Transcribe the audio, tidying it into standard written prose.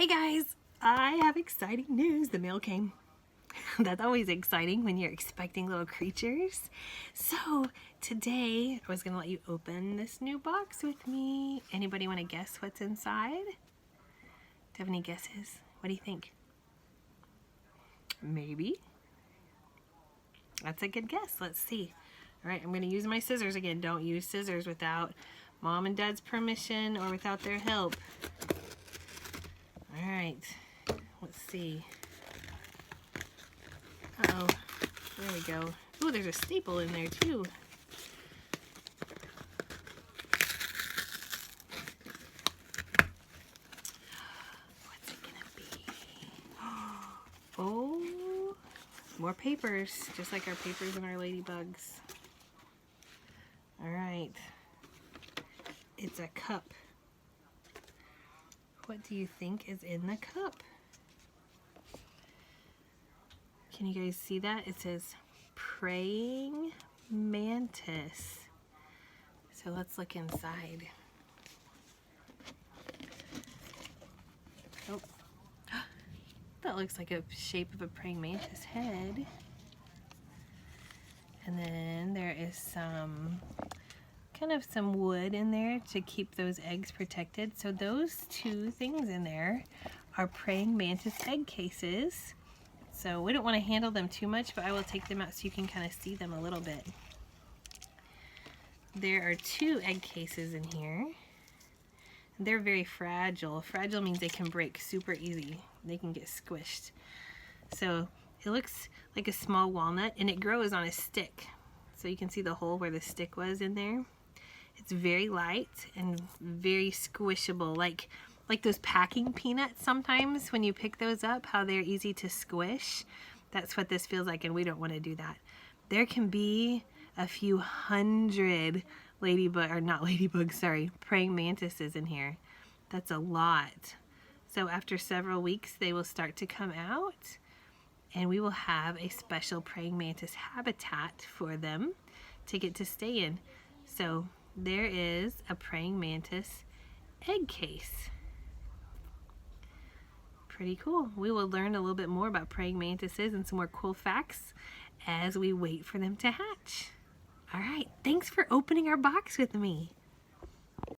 Hey guys, I have exciting news. The mail came. That's always exciting when you're expecting little creatures. So today I was gonna let you open this new box with me. Anybody want to guess what's inside? Do you have any guesses? What do you think? Maybe. That's a good guess. Let's see. All right, I'm gonna use my scissors again. Don't use scissors without Mom and Dad's permission or without their help. All right, let's see. Uh-oh, there we go. Oh, there's a staple in there too. What's it gonna be? Oh, more papers, just like our papers and our ladybugs. All right, it's a cup. What do you think is in the cup? Can you guys see that? It says praying mantis. So let's look inside. Oh, that looks like a shape of a praying mantis head. And then there is some wood in there to keep those eggs protected. So those two things in there are praying mantis egg cases. So we don't want to handle them too much, but I will take them out so you can kind of see them a little bit. There are two egg cases in here. They're very fragile. Fragile means they can break super easy. They can get squished. So it looks like a small walnut and it grows on a stick. So you can see the hole where the stick was in there. It's very light and very squishable, like those packing peanuts sometimes when you pick those up, how they're easy to squish. That's what this feels like, and we don't want to do that. There can be a few hundred praying mantises in here. That's a lot. So after several weeks, they will start to come out, and we will have a special praying mantis habitat for them to get to stay in. So there is a praying mantis egg case. Pretty cool. We will learn a little bit more about praying mantises and some more cool facts as we wait for them to hatch. All right, thanks for opening our box with me.